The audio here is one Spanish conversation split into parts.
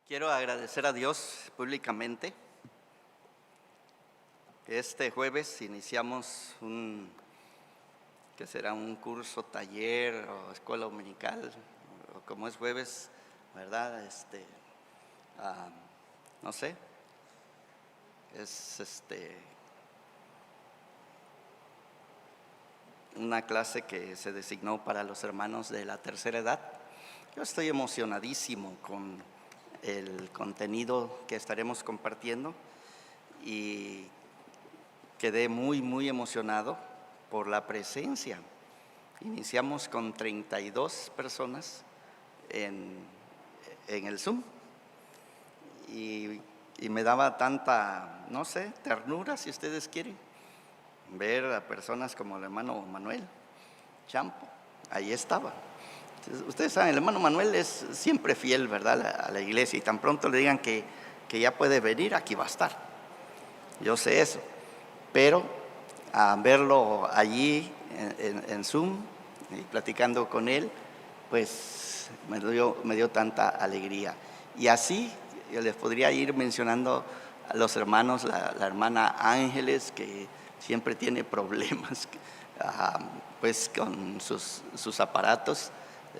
Quiero agradecer a Dios públicamente. Este jueves iniciamos que será un curso, taller o escuela dominical, o como es jueves, ¿verdad? No sé, es una clase que se designó para los hermanos de la tercera edad. Yo estoy emocionadísimo con el contenido que estaremos compartiendo y quedé muy emocionado por la presencia. Iniciamos con 32 personas en el Zoom y me daba tanta, no sé, ternura, si ustedes quieren, ver a personas como el hermano Manuel Champo. Ahí estaba. Ustedes saben, el hermano Manuel es siempre fiel, ¿verdad?, a la iglesia, y tan pronto le digan que ya puede venir, aquí va a estar. Yo sé eso, pero a verlo allí en Zoom y platicando con él, pues me dio tanta alegría. Y así yo les podría ir mencionando a los hermanos, la hermana Ángeles, que siempre tiene problemas pues con sus aparatos.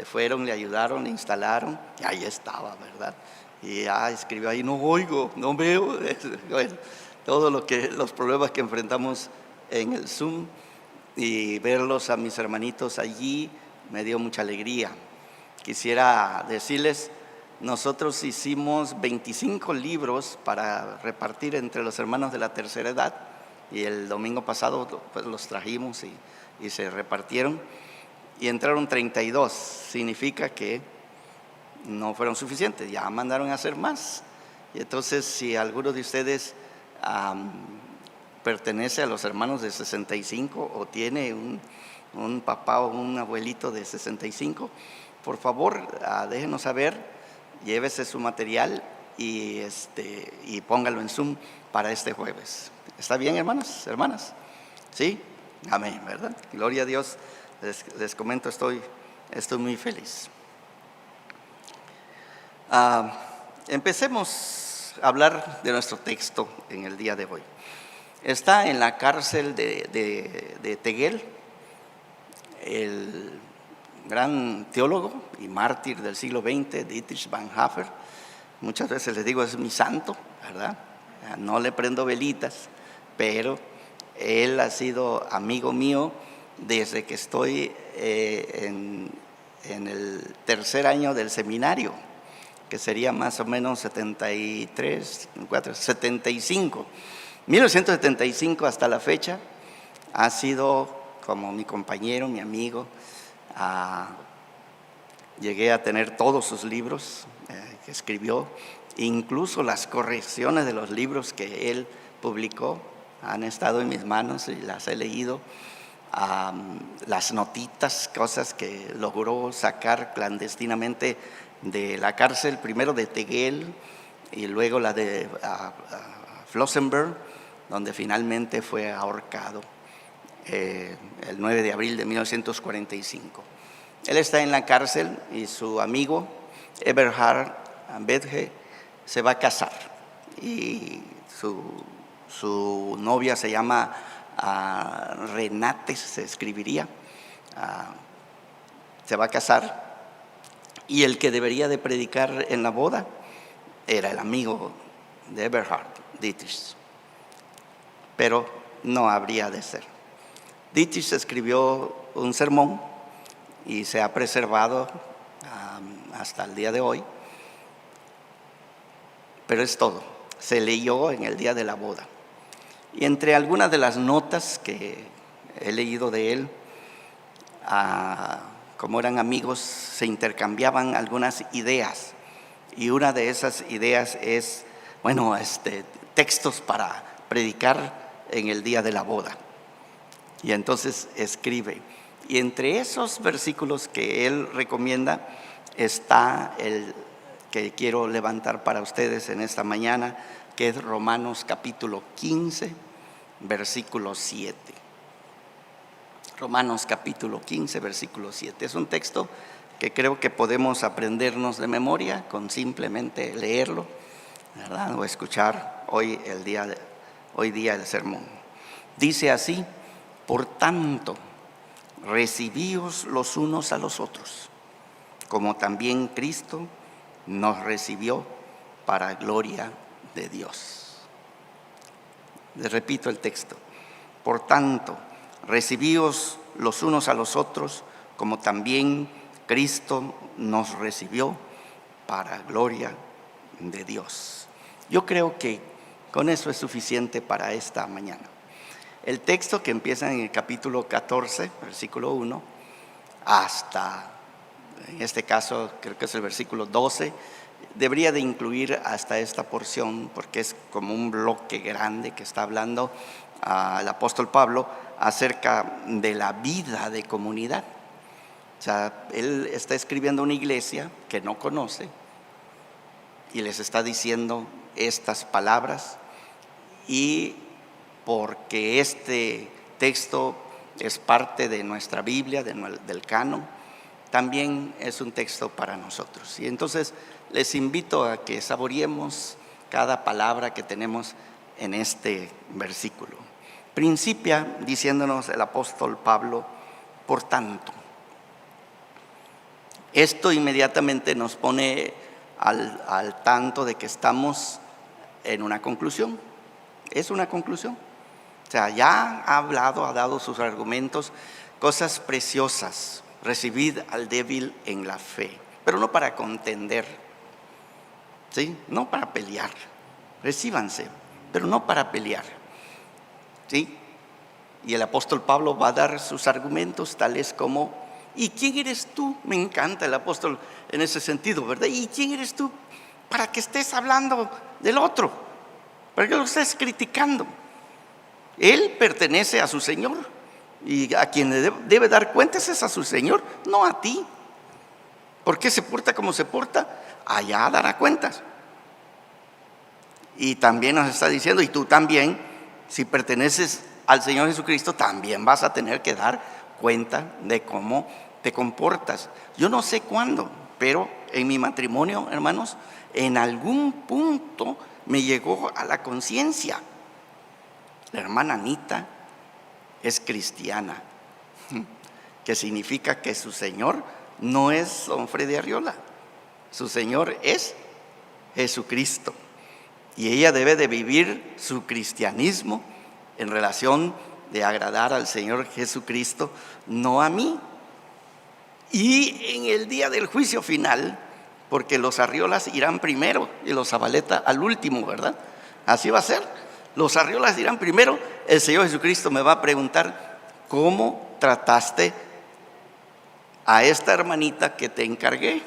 Fueron, le ayudaron, le instalaron, y ahí estaba, ¿verdad? Y escribió ahí: no oigo, no veo. Bueno, los problemas que enfrentamos en el Zoom, y verlos a mis hermanitos allí me dio mucha alegría. Quisiera decirles, nosotros hicimos 25 libros para repartir entre los hermanos de la tercera edad, y el domingo pasado pues los trajimos y se repartieron. Y entraron 32, significa que no fueron suficientes, ya mandaron a hacer más. Y entonces, si alguno de ustedes pertenece a los hermanos de 65 o tiene un papá o un abuelito de 65, por favor, déjenos saber, llévese su material y póngalo en Zoom para este jueves. ¿Está bien, hermanos, hermanas? ¿Sí? Amén, ¿verdad? Gloria a Dios. Les comento, estoy muy feliz. Empecemos a hablar de nuestro texto en el día de hoy. Está en la cárcel de Tegel, el gran teólogo y mártir del siglo XX, Dietrich Bonhoeffer. Muchas veces les digo, es mi santo, ¿verdad? No le prendo velitas, pero él ha sido amigo mío desde que estoy en el tercer año del seminario, que sería más o menos 75. 1975 hasta la fecha ha sido como mi compañero, mi amigo. Llegué a tener todos sus libros que escribió, incluso las correcciones de los libros que él publicó han estado en mis manos y las he leído. Las notitas, cosas que logró sacar clandestinamente de la cárcel, primero de Tegel y luego la de Flossenbürg, donde finalmente fue ahorcado el 9 de abril de 1945. Él está en la cárcel y su amigo Eberhard Bethge se va a casar, y su novia se llama Renate, se escribiría. Se va a casar, y el que debería de predicar en la boda era el amigo de Eberhard, Dietrich, pero no habría de ser. Dietrich escribió un sermón y se ha preservado hasta el día de hoy, pero es todo. Se leyó en el día de la boda. Y entre algunas de las notas que he leído de él, como eran amigos, se intercambiaban algunas ideas. Y una de esas ideas es, textos para predicar en el día de la boda. Y entonces escribe. Y entre esos versículos que él recomienda está el que quiero levantar para ustedes en esta mañana, que es Romanos capítulo 15, versículo 7. Romanos capítulo 15, versículo 7. Es un texto que creo que podemos aprendernos de memoria con simplemente leerlo, ¿verdad? O escuchar hoy día el sermón. Dice así: por tanto, recibíos los unos a los otros, como también Cristo nos recibió para gloria de Dios. Les repito el texto: por tanto, recibíos los unos a los otros, como también Cristo nos recibió para gloria de Dios. Yo creo que con eso es suficiente para esta mañana. El texto, que empieza en el capítulo 14, versículo 1, hasta, en este caso creo que es el versículo 12, debería de incluir hasta esta porción, porque es como un bloque grande que está hablando el apóstol Pablo acerca de la vida de comunidad. O sea, él está escribiendo a una iglesia que no conoce y les está diciendo estas palabras, y porque este texto es parte de nuestra Biblia, del canon, también es un texto para nosotros. Y entonces les invito a que saboreemos cada palabra que tenemos en este versículo. Principia diciéndonos el apóstol Pablo: por tanto. Esto inmediatamente nos pone al tanto de que estamos en una conclusión. Es una conclusión. O sea, ya ha hablado, ha dado sus argumentos, cosas preciosas. Recibid al débil en la fe, pero no para contender, ¿sí? No para pelear. Recíbanse, pero no para pelear, ¿sí? Y el apóstol Pablo va a dar sus argumentos tales como: ¿y quién eres tú? Me encanta el apóstol en ese sentido, ¿verdad? ¿Y quién eres tú para que estés hablando del otro? ¿Para que lo estés criticando? Él pertenece a su Señor, y a quien le debe dar cuentas es a su Señor, no a ti. ¿Por qué se porta como se porta? Allá dará cuentas. Y también nos está diciendo: y tú también, si perteneces al Señor Jesucristo, también vas a tener que dar cuenta de cómo te comportas. Yo no sé cuándo, pero en mi matrimonio, hermanos, en algún punto me llegó a la conciencia: la hermana Anita es cristiana, que significa que su Señor no es don Freddy Arriola, su Señor es Jesucristo, y ella debe de vivir su cristianismo en relación de agradar al Señor Jesucristo, no a mí. Y en el día del juicio final, porque los Arriolas irán primero y los Zabaleta al último, ¿verdad? Así va a ser. Los Arriolas irán primero. El Señor Jesucristo me va a preguntar: ¿cómo trataste a esta hermanita que te encargué?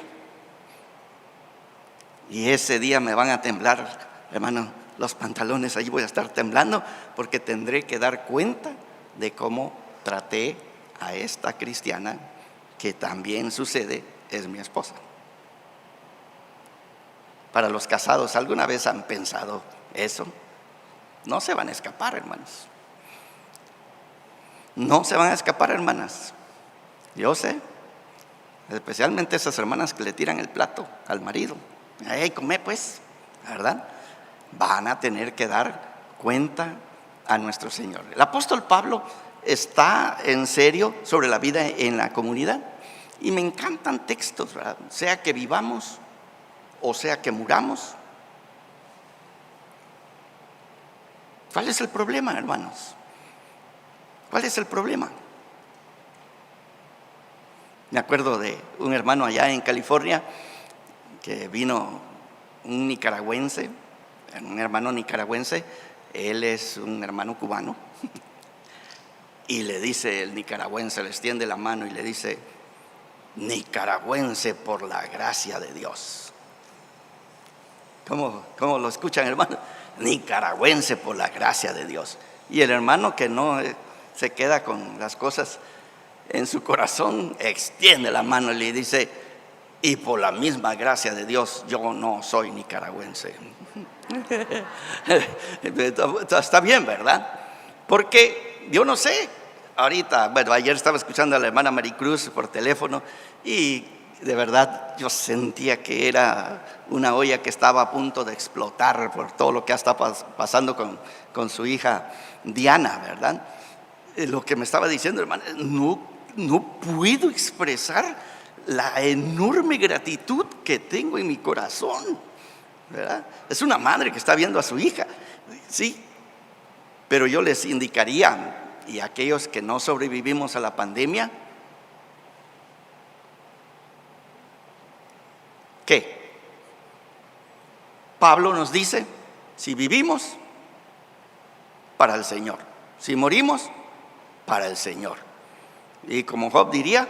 Y ese día me van a temblar, hermano, los pantalones. Allí voy a estar temblando, porque tendré que dar cuenta de cómo traté a esta cristiana, que también sucede, es mi esposa. Para los casados, ¿alguna vez han pensado eso? No se van a escapar, hermanos. No se van a escapar, hermanas. Yo sé, especialmente esas hermanas que le tiran el plato al marido: ¡ay, come pues! ¿Verdad? Van a tener que dar cuenta a nuestro Señor. El apóstol Pablo está en serio sobre la vida en la comunidad, y me encantan textos, ¿verdad? Sea que vivamos o sea que muramos. ¿Cuál es el problema, hermanos? ¿Cuál es el problema? Me acuerdo de un hermano allá en California, que vino un nicaragüense, un hermano nicaragüense. Él es un hermano cubano, y le dice el nicaragüense, le extiende la mano y le dice: nicaragüense por la gracia de Dios. ¿Cómo lo escuchan, hermano? Nicaragüense por la gracia de Dios. Y el hermano, que no se queda con las cosas en su corazón, extiende la mano y le dice: y por la misma gracia de Dios, yo no soy nicaragüense. Está bien, ¿verdad? Porque yo no sé, ahorita, bueno, ayer estaba escuchando a la hermana Maricruz por teléfono, y De verdad, yo sentía que era una olla que estaba a punto de explotar por todo lo que está pasando con su hija Diana, ¿verdad? Lo que me estaba diciendo, hermano, no puedo expresar la enorme gratitud que tengo en mi corazón, ¿verdad? Es una madre que está viendo a su hija, sí, pero yo les indicaría, y a aquellos que no sobrevivimos a la pandemia, ¿qué? Pablo nos dice, si vivimos, para el Señor; si morimos, para el Señor. Y como Job diría,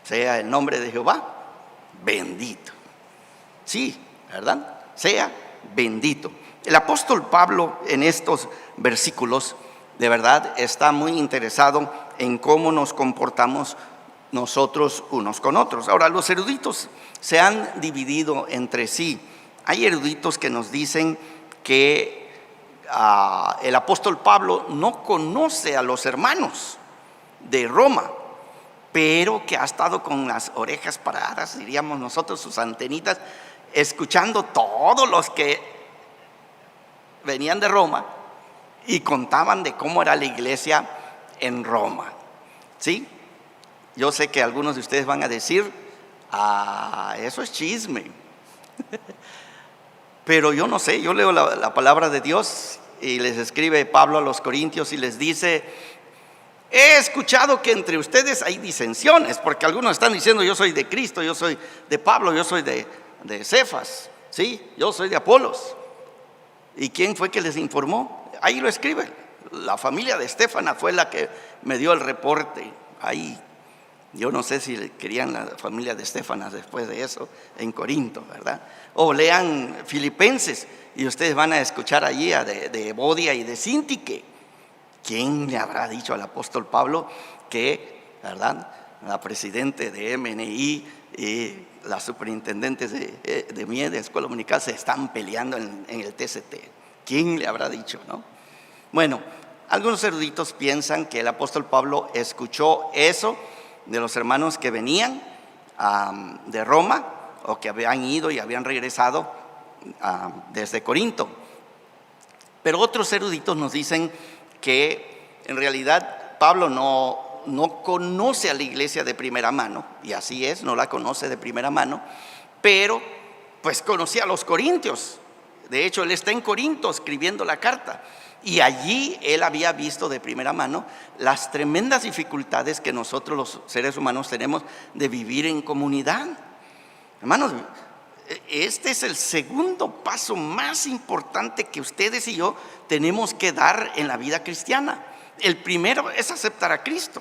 sea el nombre de Jehová bendito. Sí, ¿verdad? Sea bendito. El apóstol Pablo en estos versículos de verdad está muy interesado en cómo nos comportamos nosotros unos con otros. Ahora, los eruditos se han dividido entre sí. Hay eruditos que nos dicen que el apóstol Pablo no conoce a los hermanos de Roma, pero que ha estado con las orejas paradas, diríamos nosotros, sus antenitas, escuchando todos los que venían de Roma y contaban de cómo era la iglesia en Roma. ¿Sí? Yo sé que algunos de ustedes van a decir, eso es chisme. Pero yo no sé, yo leo la palabra de Dios y les escribe Pablo a los Corintios y les dice: he escuchado que entre ustedes hay disensiones, porque algunos están diciendo yo soy de Cristo, yo soy de Pablo, yo soy de Cefas, ¿sí? Yo soy de Apolos. ¿Y quién fue que les informó? Ahí lo escribe. La familia de Estéfana fue la que me dio el reporte. Ahí, yo no sé si querían la familia de Estéfanas después de eso en Corinto, ¿verdad? O lean Filipenses y ustedes van a escuchar allí de Evodia y de Síntique. ¿Quién le habrá dicho al apóstol Pablo que, verdad, la presidente de MNI y las superintendentes de MIE, de Escuela Dominical, se están peleando en el TCT? ¿Quién le habrá dicho, no? Bueno, algunos eruditos piensan que el apóstol Pablo escuchó eso de los hermanos que venían de Roma o que habían ido y habían regresado desde Corinto. Pero otros eruditos nos dicen que en realidad Pablo no conoce a la iglesia de primera mano, y así es, no la conoce de primera mano, pero pues conocía a los corintios. De hecho, él está en Corinto escribiendo la carta, y allí él había visto de primera mano las tremendas dificultades que nosotros los seres humanos tenemos de vivir en comunidad. Hermanos, este es el segundo paso más importante que ustedes y yo tenemos que dar en la vida cristiana. El primero es aceptar a Cristo.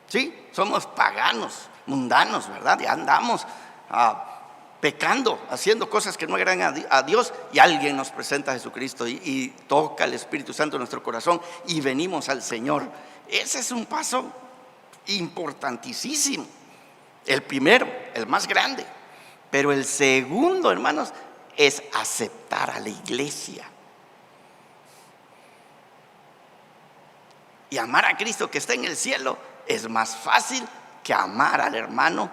¿Sí? Somos paganos, mundanos, ¿verdad? Ya andamos pecando, haciendo cosas que no agradan a Dios, y alguien nos presenta a Jesucristo y toca el Espíritu Santo en nuestro corazón y venimos al Señor. Ese es un paso importantísimo. El primero, el más grande. Pero el segundo, hermanos, es aceptar a la iglesia. Y amar a Cristo que está en el cielo es más fácil que amar al hermano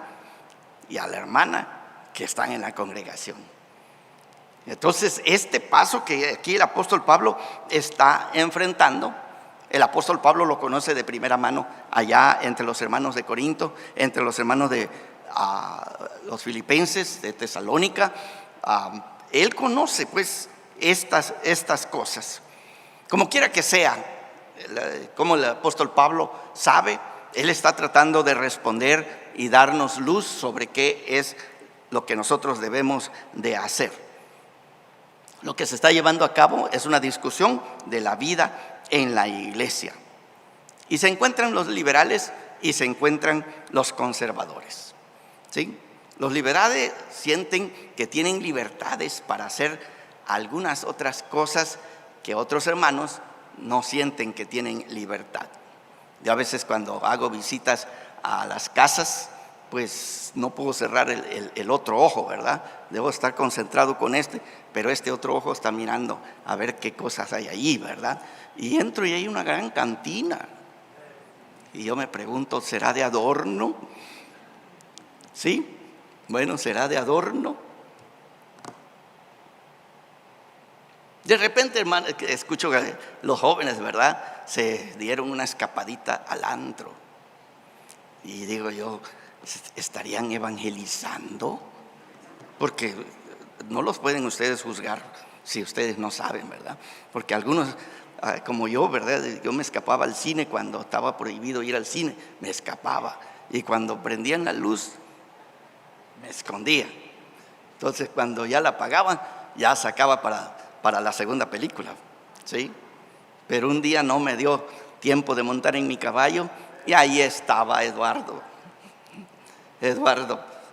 y a la hermana que están en la congregación. Entonces, este paso que aquí el apóstol Pablo está enfrentando, el apóstol Pablo lo conoce de primera mano allá entre los hermanos de Corinto, entre los hermanos de los filipenses, de Tesalónica. Él conoce pues estas cosas. Como quiera que sea, como el apóstol Pablo sabe, él está tratando de responder y darnos luz sobre qué es lo que nosotros debemos de hacer. Lo que se está llevando a cabo es una discusión de la vida en la iglesia. Y se encuentran los liberales y se encuentran los conservadores. ¿Sí? Los liberales sienten que tienen libertades para hacer algunas otras cosas que otros hermanos no sienten que tienen libertad. Yo a veces cuando hago visitas a las casas, pues no puedo cerrar el otro ojo, ¿verdad? Debo estar concentrado con pero este otro ojo está mirando a ver qué cosas hay ahí, ¿verdad? Y entro y hay una gran cantina. Y yo me pregunto, ¿será de adorno? ¿Sí? Bueno, será de adorno. De repente, hermano, escucho que los jóvenes, ¿verdad?, se dieron una escapadita al antro. Y digo yo, ¿estarían evangelizando? Porque no los pueden ustedes juzgar si ustedes no saben, ¿verdad? Porque algunos, como yo, ¿verdad?, yo me escapaba al cine cuando estaba prohibido ir al cine, me escapaba. Y cuando prendían la luz, me escondía. Entonces, cuando ya la apagaban, ya sacaba para la segunda película, ¿sí? Pero un día no me dio tiempo de montar en mi caballo y ahí estaba Eduardo,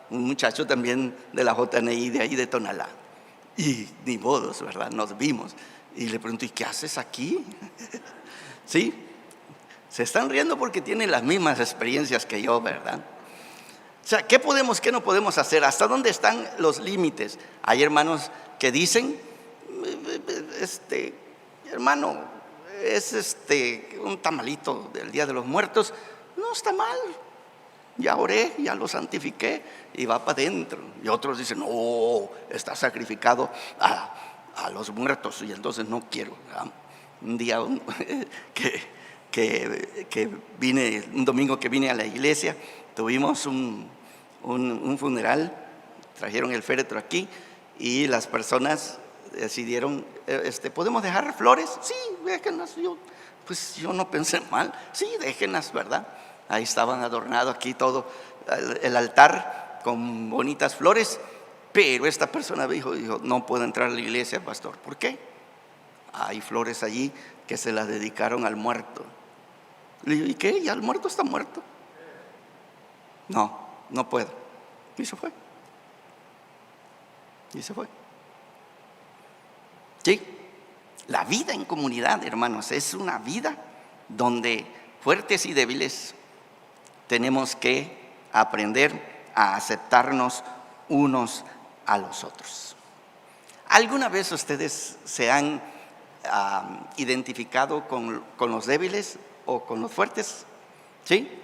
un muchacho también de la JNI de ahí de Tonalá. Y ni modos, ¿verdad? Nos vimos. Y le pregunto, ¿y qué haces aquí? ¿Sí? Se están riendo porque tienen las mismas experiencias que yo, ¿verdad? O sea, ¿qué podemos, qué no podemos hacer? ¿Hasta dónde están los límites? Hay hermanos que dicen, hermano, es un tamalito del Día de los Muertos, no está mal. Ya oré, ya lo santifiqué y va para adentro. Y otros dicen, no, está sacrificado a los muertos y entonces no quiero, ¿verdad? Un día que vine, un domingo que vine a la iglesia, tuvimos un funeral, trajeron el féretro aquí y las personas decidieron, ¿podemos dejar flores? Sí, déjenlas. Yo no pensé mal, sí, déjenlas, ¿verdad? Ahí estaban adornados aquí todo el altar con bonitas flores, pero esta persona dijo, no puedo entrar a la iglesia, pastor. ¿Por qué? Hay flores allí que se las dedicaron al muerto. Le digo, ¿y qué? ¿Ya el muerto está muerto? No puedo. Y se fue. Sí, la vida en comunidad, hermanos, es una vida donde fuertes y débiles tenemos que aprender a aceptarnos unos a los otros. ¿Alguna vez ustedes se han identificado con los débiles o con los fuertes? ¿Sí?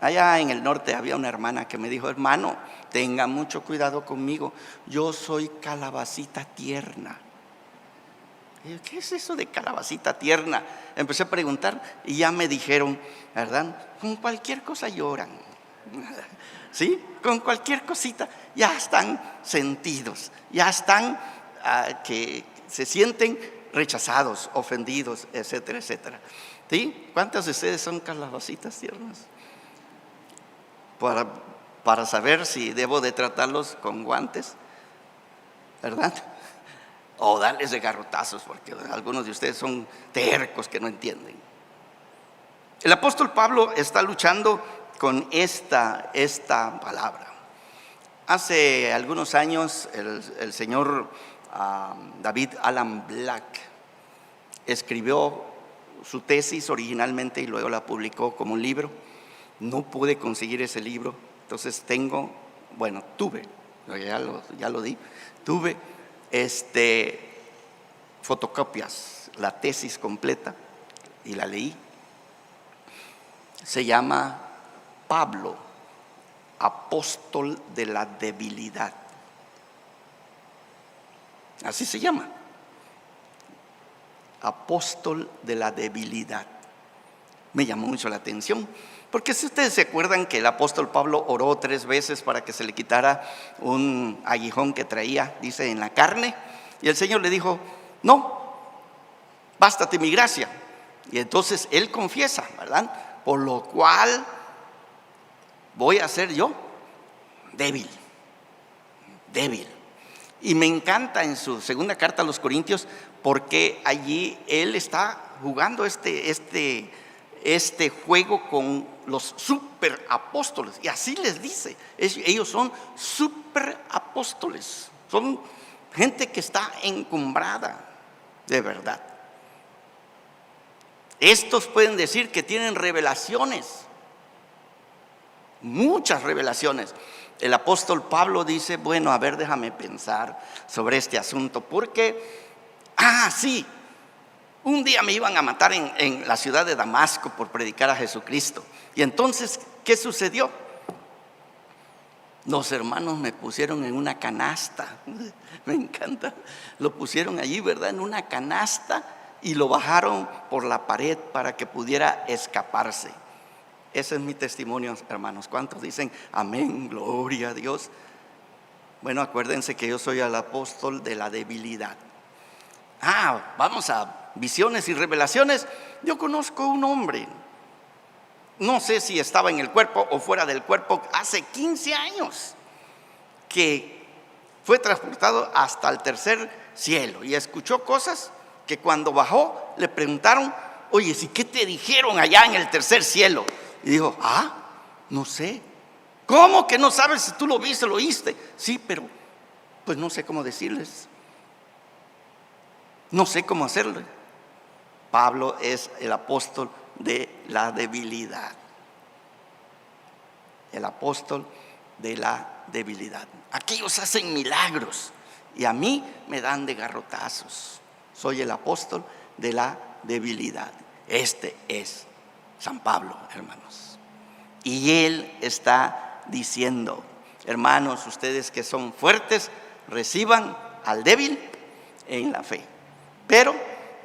Allá en el norte había una hermana que me dijo, hermano, tenga mucho cuidado conmigo, yo soy calabacita tierna. Y yo, ¿qué es eso de calabacita tierna? Empecé a preguntar y ya me dijeron, ¿verdad? Con cualquier cosa lloran, ¿sí? Con cualquier cosita ya están sentidos, ya están que se sienten rechazados, ofendidos, etcétera, etcétera. ¿Sí? ¿Cuántas de ustedes son calabacitas tiernas? Para saber si debo de tratarlos con guantes, ¿verdad? O darles de garrotazos, porque algunos de ustedes son tercos que no entienden. El apóstol Pablo está luchando con esta palabra. Hace algunos años el señor David Alan Black escribió su tesis originalmente y luego la publicó como un libro. No pude conseguir ese libro, entonces tuve, ya lo di, tuve fotocopias, la tesis completa y la leí. Se llama Pablo, apóstol de la debilidad. Así se llama, apóstol de la debilidad. Me llamó mucho la atención, porque si ustedes se acuerdan que el apóstol Pablo oró 3 veces para que se le quitara un aguijón que traía, dice, en la carne, y el Señor le dijo, no, bástate mi gracia. Y entonces él confiesa, ¿verdad? Por lo cual voy a ser yo débil. Y me encanta en su segunda carta a los Corintios, porque allí él está jugando este juego con los superapóstoles, y así les dice, ellos son superapóstoles, son gente que está encumbrada de verdad. Estos pueden decir que tienen revelaciones, muchas revelaciones. El apóstol Pablo dice, bueno, a ver, déjame pensar sobre este asunto, porque, sí, un día me iban a matar en la ciudad de Damasco por predicar a Jesucristo. Y entonces, ¿qué sucedió? Los hermanos me pusieron en una canasta, me encanta, lo pusieron allí, ¿verdad? En una canasta y lo bajaron por la pared para que pudiera escaparse. Ese es mi testimonio, hermanos. ¿Cuántos dicen amén, gloria a Dios? Bueno, acuérdense que yo soy el apóstol de la debilidad. Vamos a visiones y revelaciones. Yo conozco un hombre, no sé si estaba en el cuerpo o fuera del cuerpo, hace 15 años, que fue transportado hasta el tercer cielo y escuchó cosas que cuando bajó le preguntaron: oye, ¿sí qué te dijeron allá en el tercer cielo? Y dijo: no sé. ¿Cómo que no sabes si tú lo viste, lo oíste? Sí, pero pues no sé cómo decirles. No sé cómo hacerlo. Pablo es el apóstol de la debilidad. El apóstol de la debilidad. Aquellos hacen milagros y a mí me dan de garrotazos. Soy el apóstol de la debilidad. Este es San Pablo, hermanos. Y él está diciendo: hermanos, ustedes que son fuertes, reciban al débil en la fe. Pero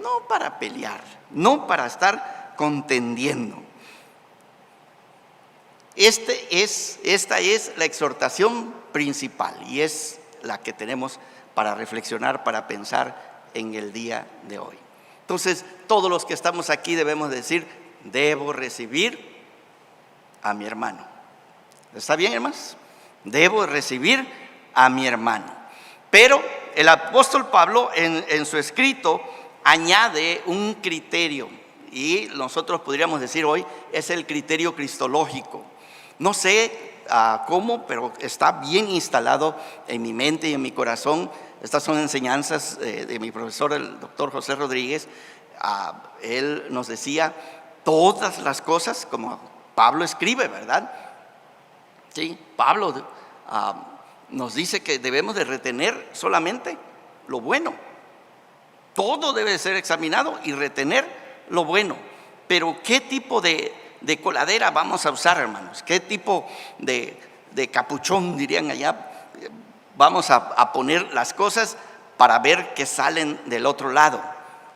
no para pelear, no para estar contendiendo. Esta es la exhortación principal y es la que tenemos para reflexionar, para pensar en el día de hoy. Entonces, todos los que estamos aquí debemos decir: debo recibir a mi hermano. ¿Está bien, hermanos? Debo recibir a mi hermano. Pero el apóstol Pablo en su escrito añade un criterio, y nosotros podríamos decir hoy es el criterio cristológico. No sé cómo, pero está bien instalado en mi mente y en mi corazón. Estas son enseñanzas de mi profesor, el doctor José Rodríguez. Él nos decía todas las cosas como Pablo escribe, ¿verdad? Sí, Pablo nos dice que debemos de retener solamente lo bueno. Todo debe ser examinado y retener lo bueno. Pero ¿qué tipo de coladera vamos a usar, hermanos? ¿Qué tipo de capuchón, dirían allá, vamos a poner las cosas para ver que salen del otro lado?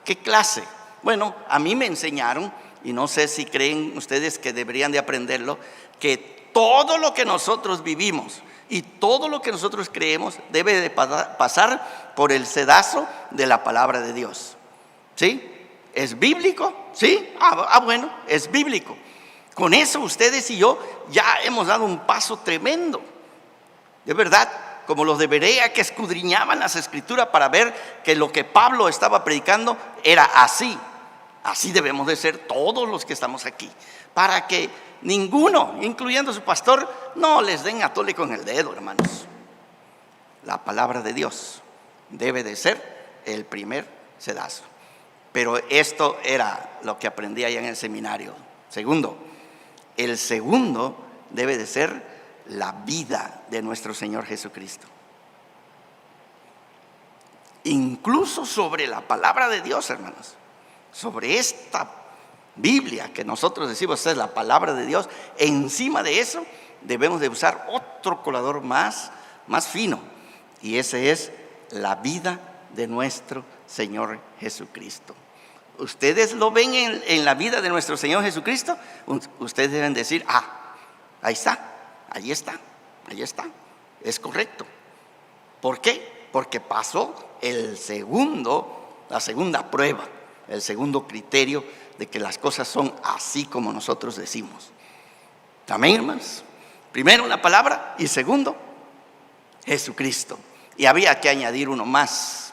¿Qué clase? Bueno, a mí me enseñaron, y no sé si creen ustedes que deberían de aprenderlo, que todo lo que nosotros vivimos y todo lo que nosotros creemos debe de pasar por el sedazo de la palabra de Dios. ¿Sí? ¿Es bíblico? ¿Sí? Bueno, es bíblico. Con eso ustedes y yo ya hemos dado un paso tremendo. De verdad, como los de Berea, que escudriñaban las escrituras para ver que lo que Pablo estaba predicando era así. Así debemos de ser todos los que estamos aquí, para que ninguno, incluyendo su pastor, no les den a tole con el dedo, hermanos. La palabra de Dios debe de ser el primer sedazo. Pero esto era lo que aprendí allá en el seminario. Segundo, el segundo debe de ser la vida de nuestro Señor Jesucristo. Incluso sobre la palabra de Dios, hermanos, sobre esta Biblia que nosotros decimos es la palabra de Dios, encima de eso debemos de usar otro colador más fino, y ese es la vida de nuestro Señor Jesucristo. Ustedes lo ven en la vida de nuestro Señor Jesucristo, ustedes deben decir: ahí está, ahí está, ahí está, es correcto. ¿Por qué? Porque pasó la segunda prueba, el segundo criterio de que las cosas son así como nosotros decimos. Amén, hermanos. Primero la palabra y segundo Jesucristo. Y había que añadir uno más.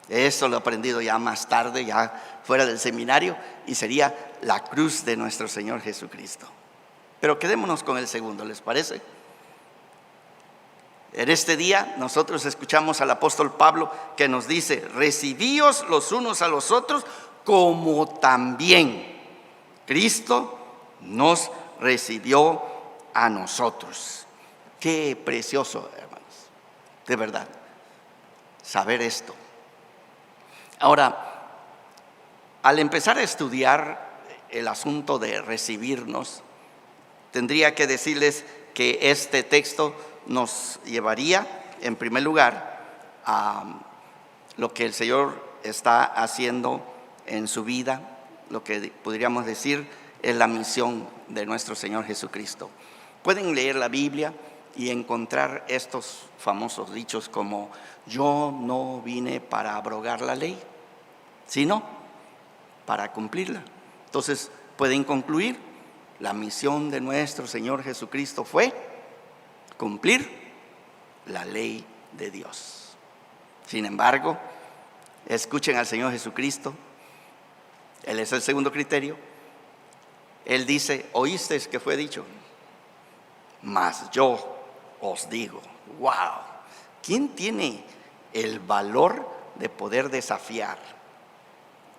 Eso lo he aprendido ya más tarde, ya fuera del seminario, y sería la cruz de nuestro Señor Jesucristo. Pero quedémonos con el segundo, ¿les parece? En este día nosotros escuchamos al apóstol Pablo que nos dice: recibíos los unos a los otros como también Cristo nos recibió a nosotros. Qué precioso, hermanos, de verdad, saber esto. Ahora, al empezar a estudiar el asunto de recibirnos, tendría que decirles que este texto nos llevaría, en primer lugar, a lo que el Señor está haciendo en su vida, lo que podríamos decir es la misión de nuestro Señor Jesucristo. Pueden leer la Biblia y encontrar estos famosos dichos como: yo no vine para abrogar la ley, sino para cumplirla. Entonces pueden concluir: la misión de nuestro Señor Jesucristo fue cumplir la ley de Dios. Sin embargo, escuchen al Señor Jesucristo. Él es el segundo criterio. Él dice: oísteis que fue dicho, mas yo os digo. ¡Wow! ¿Quién tiene el valor de poder desafiar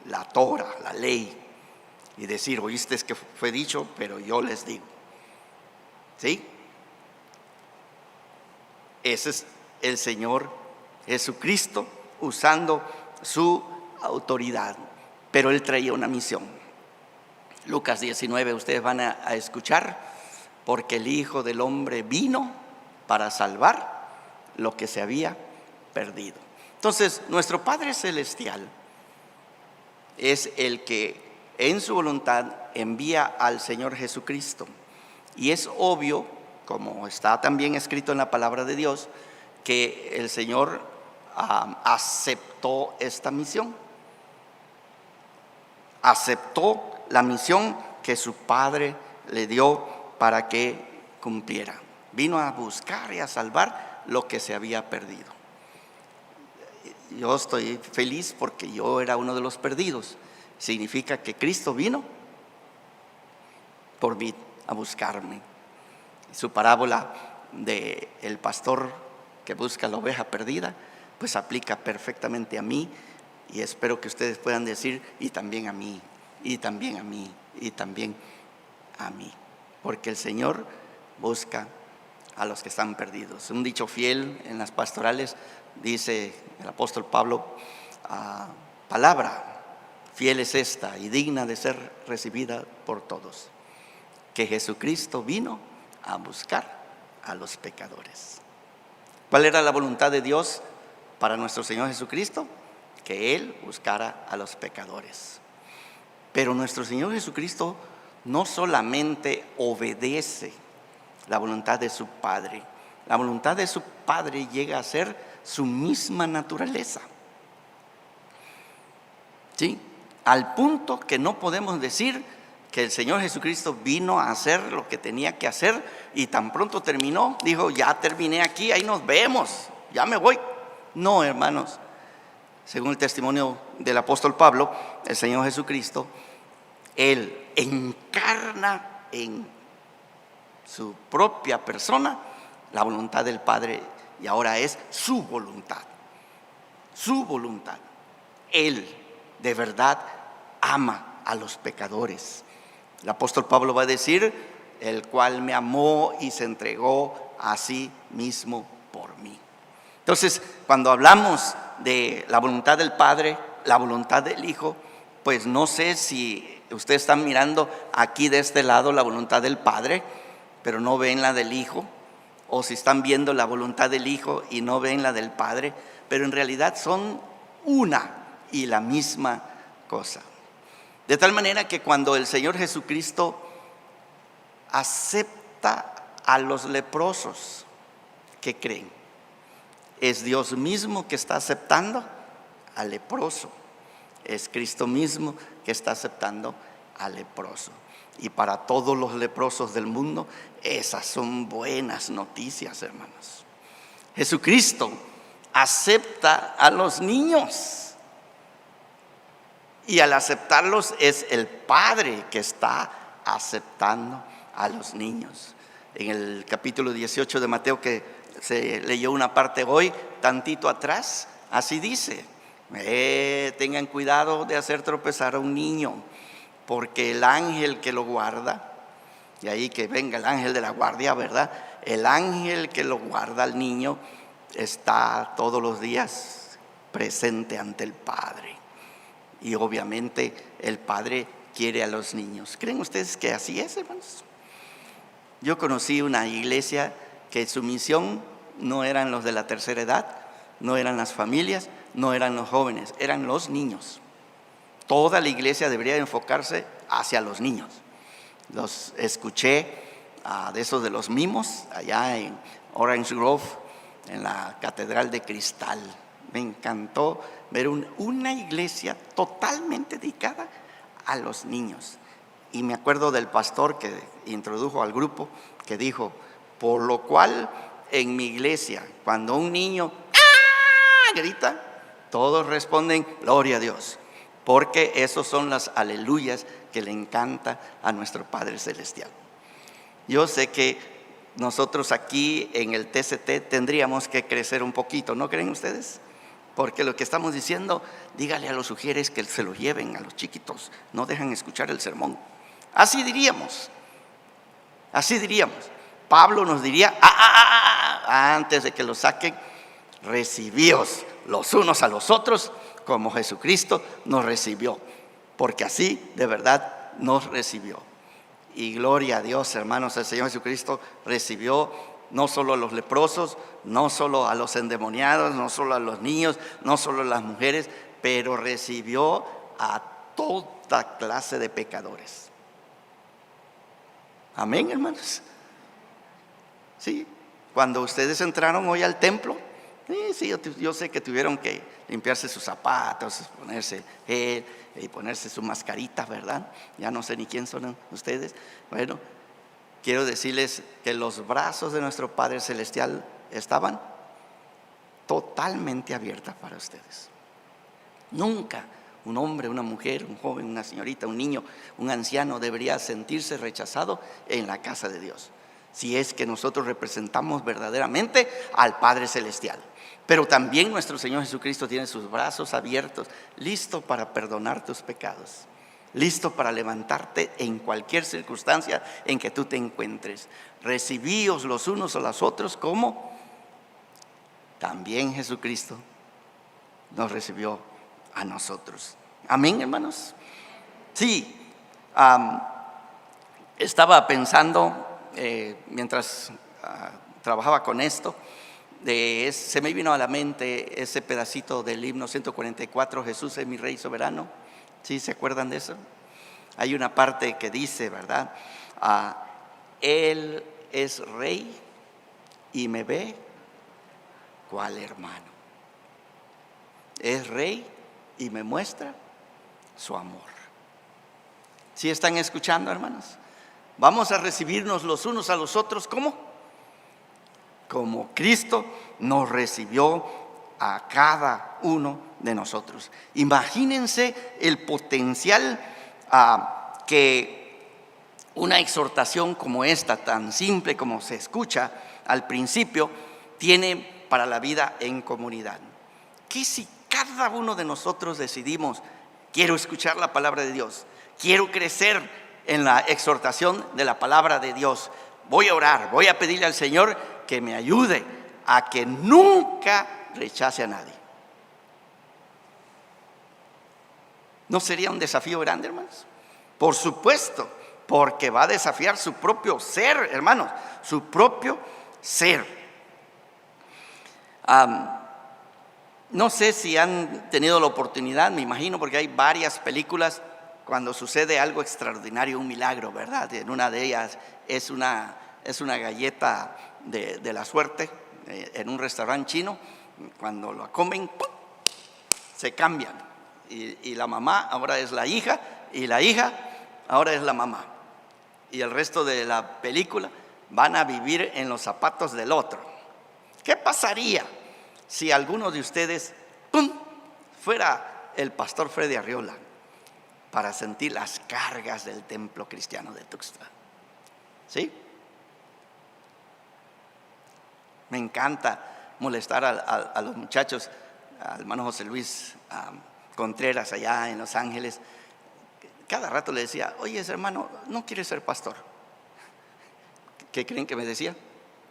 la Torah, la ley, y decir: oísteis que fue dicho, pero yo les digo? ¿Sí? Ese es el Señor Jesucristo usando su autoridad, pero Él traía una misión. Lucas 19, ustedes van a escuchar: porque el Hijo del Hombre vino para salvar lo que se había perdido. Entonces, nuestro Padre Celestial es el que en su voluntad envía al Señor Jesucristo. Y es obvio, como está también escrito en la palabra de Dios, que el Señor aceptó esta misión. Aceptó la misión que su Padre le dio para que cumpliera. Vino a buscar y a salvar lo que se había perdido. Yo estoy feliz porque yo era uno de los perdidos. Significa que Cristo vino por mí a buscarme. Su parábola de el pastor que busca la oveja perdida, pues aplica perfectamente a mí, y espero que ustedes puedan decir: y también a mí, y también a mí, y también a mí, porque el Señor busca a los que están perdidos. Un dicho fiel en las pastorales dice el apóstol Pablo: palabra fiel es esta y digna de ser recibida por todos, que Jesucristo vino a buscar a los pecadores. ¿Cuál era la voluntad de Dios para nuestro Señor Jesucristo? Que Él buscara a los pecadores. Pero nuestro Señor Jesucristo no solamente obedece la voluntad de su Padre, la voluntad de su Padre llega a ser su misma naturaleza. ¿Sí? Al punto que no podemos decir que el Señor Jesucristo vino a hacer lo que tenía que hacer y tan pronto terminó, dijo: ya terminé aquí, ahí nos vemos, ya me voy. No, hermanos. Según el testimonio del apóstol Pablo, el Señor Jesucristo, Él encarna en su propia persona la voluntad del Padre, y ahora es su voluntad. Su voluntad. Él de verdad ama a los pecadores. El apóstol Pablo va a decir: el cual me amó y se entregó a sí mismo por mí. Entonces, cuando hablamos de la voluntad del Padre, la voluntad del Hijo, pues no sé si ustedes están mirando aquí de este lado la voluntad del Padre, pero no ven la del Hijo, o si están viendo la voluntad del Hijo y no ven la del Padre, pero en realidad son una y la misma cosa. De tal manera que cuando el Señor Jesucristo acepta a los leprosos, ¿qué creen? Es Dios mismo que está aceptando al leproso. Es Cristo mismo que está aceptando al leproso. Y para todos los leprosos del mundo, esas son buenas noticias, hermanos. Jesucristo acepta a los niños. Y al aceptarlos es el Padre que está aceptando a los niños. En el capítulo 18 de Mateo, que se leyó una parte hoy, tantito atrás, así dice: tengan cuidado de hacer tropezar a un niño, porque el ángel que lo guarda, y ahí que venga el ángel de la guardia, ¿verdad? El ángel que lo guarda al niño está todos los días presente ante el Padre. Y obviamente el Padre quiere a los niños. ¿Creen ustedes que así es, hermanos? Yo conocí una iglesia que su misión no eran los de la tercera edad, no eran las familias, no eran los jóvenes, eran los niños. Toda la iglesia debería enfocarse hacia los niños. Los escuché de esos de los mimos allá en Orange Grove, en la Catedral de Cristal. Me encantó ver una iglesia totalmente dedicada a los niños. Y me acuerdo del pastor que introdujo al grupo, que dijo: por lo cual en mi iglesia, cuando un niño grita, todos responden gloria a Dios, porque esos son las aleluyas que le encanta a nuestro Padre Celestial. Yo sé que nosotros aquí en el TCT tendríamos que crecer un poquito, ¿no creen ustedes? Porque lo que estamos diciendo, dígale a los sugieres que se lo lleven a los chiquitos, no dejan escuchar el sermón. Así diríamos. Pablo nos diría, antes de que lo saquen: recibíos los unos a los otros como Jesucristo nos recibió, porque así de verdad nos recibió. Y gloria a Dios, hermanos, el Señor Jesucristo recibió no solo a los leprosos, no solo a los endemoniados, no solo a los niños, no solo a las mujeres, pero recibió a toda clase de pecadores. Amén, hermanos. Sí, cuando ustedes entraron hoy al templo, sí, yo sé que tuvieron que limpiarse sus zapatos, ponerse gel y ponerse su mascarita, ¿verdad? Ya no sé ni quién son ustedes. Bueno, quiero decirles que los brazos de nuestro Padre Celestial estaban totalmente abiertos para ustedes. Nunca un hombre, una mujer, un joven, una señorita, un niño, un anciano debería sentirse rechazado en la casa de Dios, si es que nosotros representamos verdaderamente al Padre Celestial. Pero también nuestro Señor Jesucristo tiene sus brazos abiertos, listo para perdonar tus pecados, listo para levantarte en cualquier circunstancia en que tú te encuentres. Recibíos los unos a los otros como también Jesucristo nos recibió a nosotros. Amén, hermanos. Sí, estaba pensando mientras trabajaba con esto, se me vino a la mente ese pedacito del himno 144, Jesús es mi Rey soberano. ¿Sí se acuerdan de eso? Hay una parte que dice, ¿verdad? Él es Rey y me ve cual hermano. Es Rey y me muestra su amor. ¿Sí están escuchando, hermanos? Vamos a recibirnos los unos a los otros, ¿cómo? Como Cristo nos recibió a cada uno de nosotros. Imagínense el potencial que una exhortación como esta, tan simple como se escucha al principio, tiene para la vida en comunidad. ¿Qué si cada uno de nosotros decidimos: quiero escuchar la palabra de Dios, quiero crecer en la exhortación de la palabra de Dios, voy a orar, voy a pedirle al Señor que me ayude a que nunca rechace a nadie? ¿No sería un desafío grande, hermanos? Por supuesto, porque va a desafiar su propio ser, hermanos, su propio ser. No sé si han tenido la oportunidad, me imagino, porque hay varias películas cuando sucede algo extraordinario, un milagro, ¿verdad? En una de ellas es una galleta de la suerte en un restaurante chino. Cuando la comen, ¡pum!, se cambian, y la mamá ahora es la hija, y la hija ahora es la mamá, y el resto de la película van a vivir en los zapatos del otro. ¿Qué pasaría si alguno de ustedes, ¡pum!, fuera el pastor Freddy Arriola para sentir las cargas del templo cristiano de Tuxtla? ¿Sí? Me encanta molestar a los muchachos, al hermano José Luis Contreras allá en Los Ángeles. Cada rato le decía: oye, hermano, ¿no quieres ser pastor? ¿Qué creen que me decía?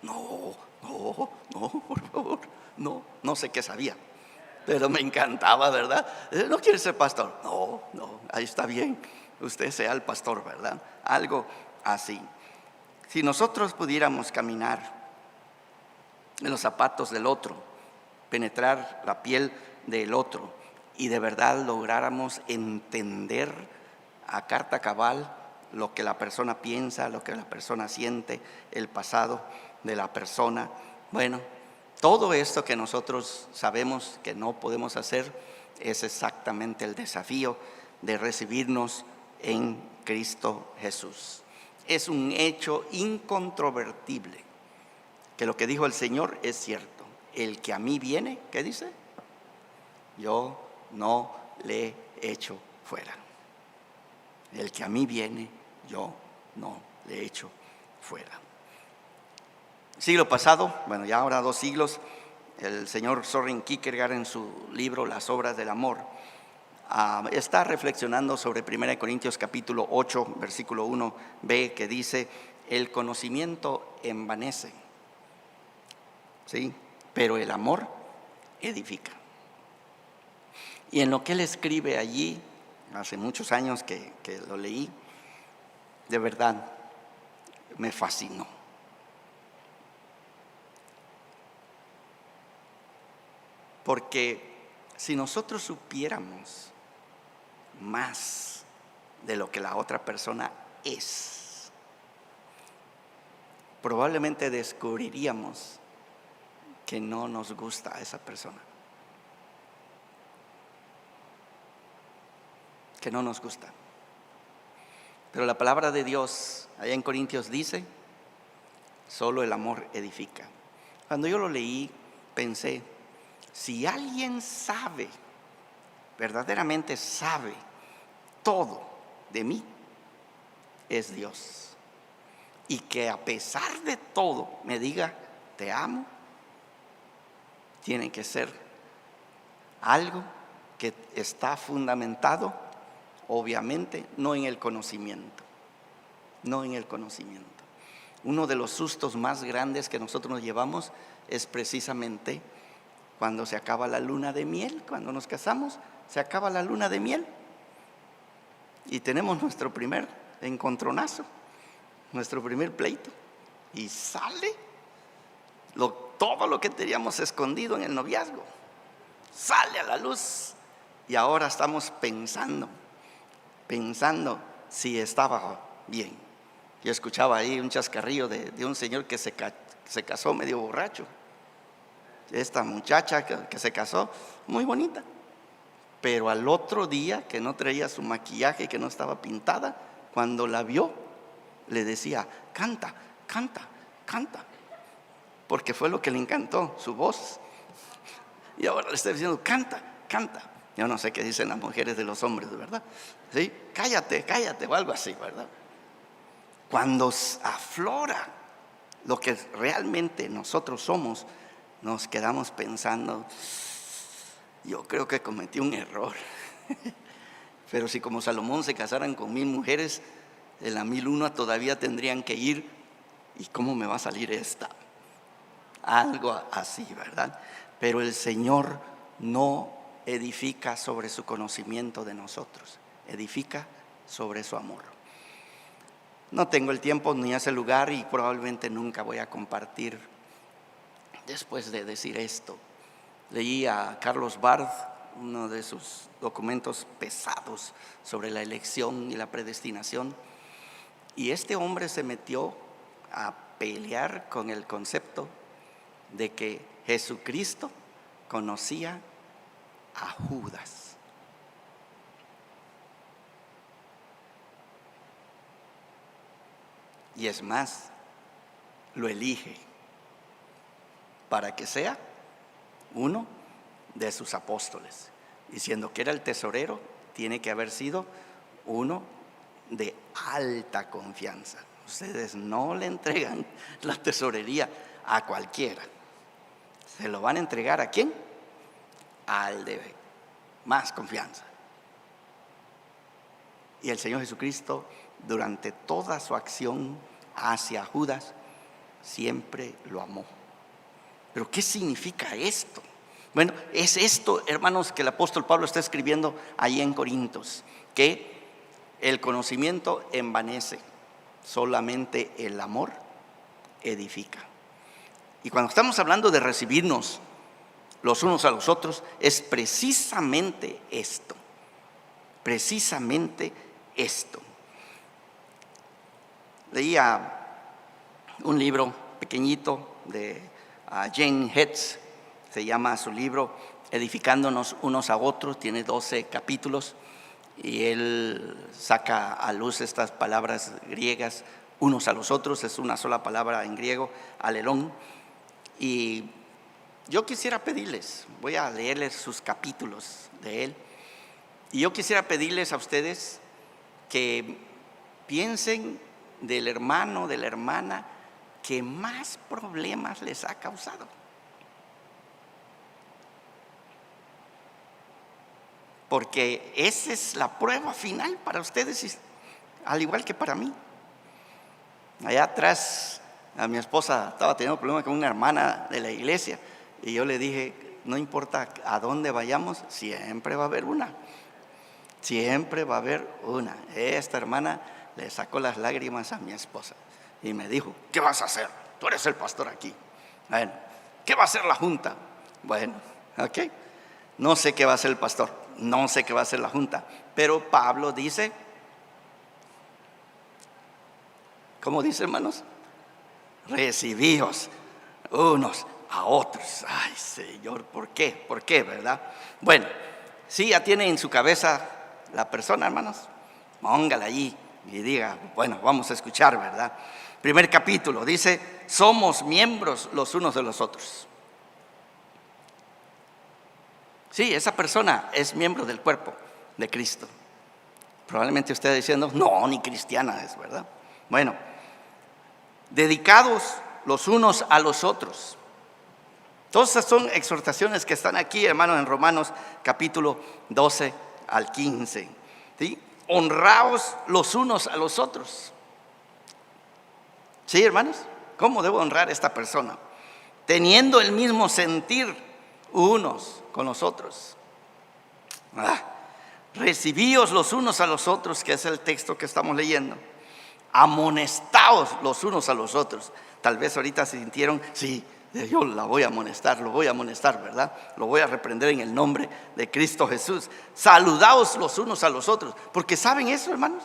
No, por favor, no sé qué sabía, pero me encantaba, ¿verdad? ¿No quieres ser pastor? No, ahí está bien, usted sea el pastor, ¿verdad? Algo así. Si nosotros pudiéramos caminar en los zapatos del otro, penetrar la piel del otro y de verdad lográramos entender a carta cabal lo que la persona piensa, lo que la persona siente, el pasado de la persona. Bueno, todo esto que nosotros sabemos que no podemos hacer es exactamente el desafío de recibirnos en Cristo Jesús. Es un hecho incontrovertible que lo que dijo el Señor es cierto. El que a mí viene, ¿qué dice? Yo no le echo fuera. El que a mí viene, yo no le echo fuera. Siglo pasado, bueno, ya ahora 2 siglos, el señor Søren Kierkegaard en su libro Las obras del amor está reflexionando sobre 1 Corintios capítulo 8, versículo 1b, que dice: el conocimiento envanece, ¿sí? Pero el amor edifica. Y en lo que él escribe allí, hace muchos años que lo leí, de verdad me fascinó. Porque si nosotros supiéramos más de lo que la otra persona es, probablemente descubriríamos que no nos gusta a esa persona. Que no nos gusta. Pero la palabra de Dios, allá en Corintios dice, solo el amor edifica. Cuando yo lo leí, pensé, si alguien sabe, verdaderamente sabe todo de mí, es Dios. Y que a pesar de todo me diga, te amo, tiene que ser algo que está fundamentado, obviamente, no en el conocimiento. No en el conocimiento. Uno de los sustos más grandes que nosotros nos llevamos es precisamente cuando se acaba la luna de miel. Cuando nos casamos, se acaba la luna de miel y tenemos nuestro primer encontronazo, nuestro primer pleito, y sale todo lo que teníamos escondido en el noviazgo, sale a la luz. Y ahora estamos pensando si estaba bien. Yo escuchaba ahí un chascarrillo de un señor que se casó medio borracho. Esta muchacha que se casó, muy bonita, pero al otro día, que no traía su maquillaje, que no estaba pintada, cuando la vio, le decía, canta, canta, canta, porque fue lo que le encantó, su voz. Y ahora le está diciendo, canta, canta. Yo no sé qué dicen las mujeres de los hombres, ¿verdad? ¿Sí? Cállate, cállate, o algo así, ¿verdad? Cuando aflora lo que realmente nosotros somos, nos quedamos pensando, yo creo que cometí un error. Pero si como Salomón se casaran con 1000 mujeres, en la 1001 todavía tendrían que ir. ¿Y cómo me va a salir esta? Algo así, ¿verdad? Pero el Señor no edifica sobre su conocimiento de nosotros, edifica sobre su amor. No tengo el tiempo ni ese lugar y probablemente nunca voy a compartir después de decir esto. Leí a Carlos Barth, uno de sus documentos pesados sobre la elección y la predestinación, y este hombre se metió a pelear con el concepto de que Jesucristo conocía a Judas. Y es más, lo elige para que sea uno de sus apóstoles. Diciendo que era el tesorero, tiene que haber sido uno de alta confianza. Ustedes no le entregan la tesorería a cualquiera. ¿Se lo van a entregar a quién? Al de más confianza. Y el Señor Jesucristo, durante toda su acción hacia Judas, siempre lo amó. ¿Pero qué significa esto? Bueno, es esto, hermanos, que el apóstol Pablo está escribiendo ahí en Corintios, que el conocimiento envanece, solamente el amor edifica. Y cuando estamos hablando de recibirnos los unos a los otros, es precisamente esto. Precisamente esto. Leía un libro pequeñito de Jane Hetz, se llama su libro Edificándonos unos a otros, tiene 12 capítulos y él saca a luz estas palabras griegas, unos a los otros, es una sola palabra en griego, alelón. Y yo quisiera pedirles, voy a leerles sus capítulos de él, y yo quisiera pedirles a ustedes que piensen del hermano, de la hermana que más problemas les ha causado. Porque esa es la prueba final para ustedes, al igual que para mí. Allá atrás, a mi esposa estaba teniendo problemas con una hermana de la iglesia y yo le dije, no importa a dónde vayamos, siempre va a haber una. Siempre va a haber una. Esta hermana le sacó las lágrimas a mi esposa y me dijo, ¿qué vas a hacer? Tú eres el pastor aquí. Bueno, ¿qué va a hacer la junta? Bueno, ok. No sé qué va a hacer el pastor, no sé qué va a hacer la junta, pero Pablo dice, ¿cómo dice, hermanos? Recibíos unos a otros. Ay, Señor, ¿por qué? ¿Por qué, verdad? Bueno, si ya tiene en su cabeza la persona, hermanos, póngala allí y diga, bueno, vamos a escuchar, ¿verdad? Primer capítulo, dice, somos miembros los unos de los otros. Sí, esa persona es miembro del cuerpo de Cristo. Probablemente usted diciendo, no, ni cristiana es, ¿verdad? Bueno, dedicados los unos a los otros. Todas esas son exhortaciones que están aquí, hermanos, en Romanos capítulo 12 al 15. ¿Sí? Honraos los unos a los otros. ¿Sí, hermanos? ¿Cómo debo honrar a esta persona? Teniendo el mismo sentir unos con los otros. Recibíos los unos a los otros, que es el texto que estamos leyendo. Amonestaos los unos a los otros. Tal vez ahorita se sintieron, sí, yo la voy a amonestar, lo voy a amonestar, ¿verdad? Lo voy a reprender en el nombre de Cristo Jesús. Saludaos los unos a los otros. Porque ¿saben eso, hermanos?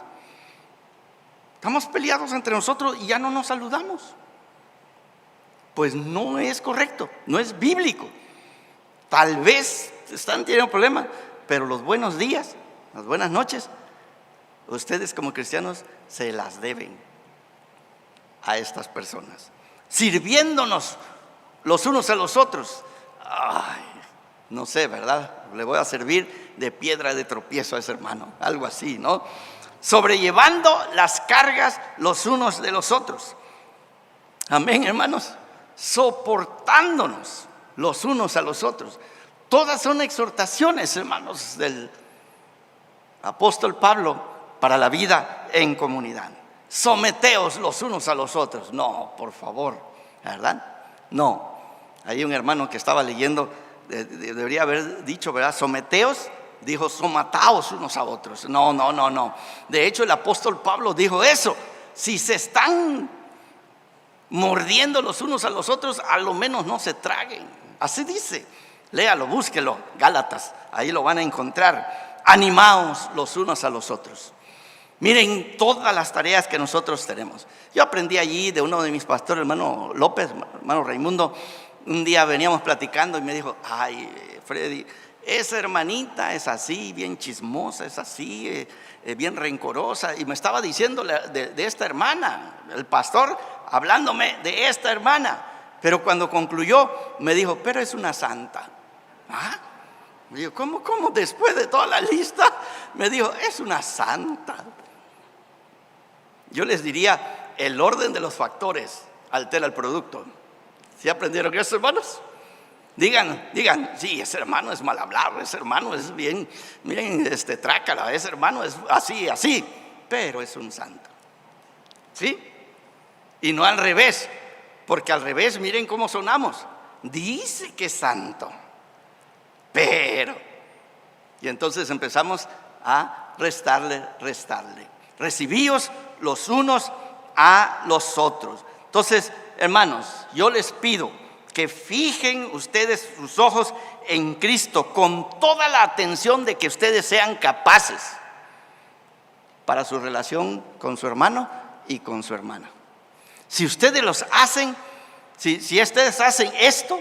Estamos peleados entre nosotros y ya no nos saludamos. Pues no es correcto, no es bíblico. Tal vez están teniendo problemas, pero los buenos días, las buenas noches, ustedes como cristianos se las deben a estas personas, sirviéndonos los unos a los otros. Ay, no sé, ¿verdad? Le voy a servir de piedra de tropiezo a ese hermano, algo así, ¿no? Sobrellevando las cargas los unos de los otros. Amén, hermanos. Soportándonos los unos a los otros. Todas son exhortaciones, hermanos, del apóstol Pablo para la vida en comunidad. Someteos los unos a los otros. No, por favor, ¿verdad? No. Hay un hermano que estaba leyendo, debería haber dicho, ¿verdad? Someteos, dijo somataos unos a otros. No. De hecho, el apóstol Pablo dijo eso. Si se están mordiendo los unos a los otros, a lo menos no se traguen. Así dice. Léalo, búsquelo, Gálatas, ahí lo van a encontrar. Animaos los unos a los otros. Miren todas las tareas que nosotros tenemos. Yo aprendí allí de uno de mis pastores, hermano López, hermano Raimundo. Un día veníamos platicando y me dijo, ay, Freddy, esa hermanita es así, bien chismosa, es así, bien rencorosa. Y me estaba diciendo de esta hermana, el pastor hablándome de esta hermana. Pero cuando concluyó, me dijo, pero es una santa. ¿Ah? Me dijo, ¿cómo después de toda la lista? Me dijo, es una santa. Yo les diría, el orden de los factores altera el producto. ¿Sí aprendieron eso, hermanos? Digan, sí, ese hermano es mal hablado, ese hermano es bien, miren, trácala, ese hermano es así, pero es un santo. ¿Sí? Y no al revés, porque al revés, miren cómo sonamos. Dice que es santo, pero. Y entonces empezamos a restarle. Recibíos los unos a los otros. Entonces, hermanos, yo les pido que fijen ustedes sus ojos en Cristo con toda la atención de que ustedes sean capaces para su relación con su hermano y con su hermana. Si ustedes los hacen, si ustedes hacen esto,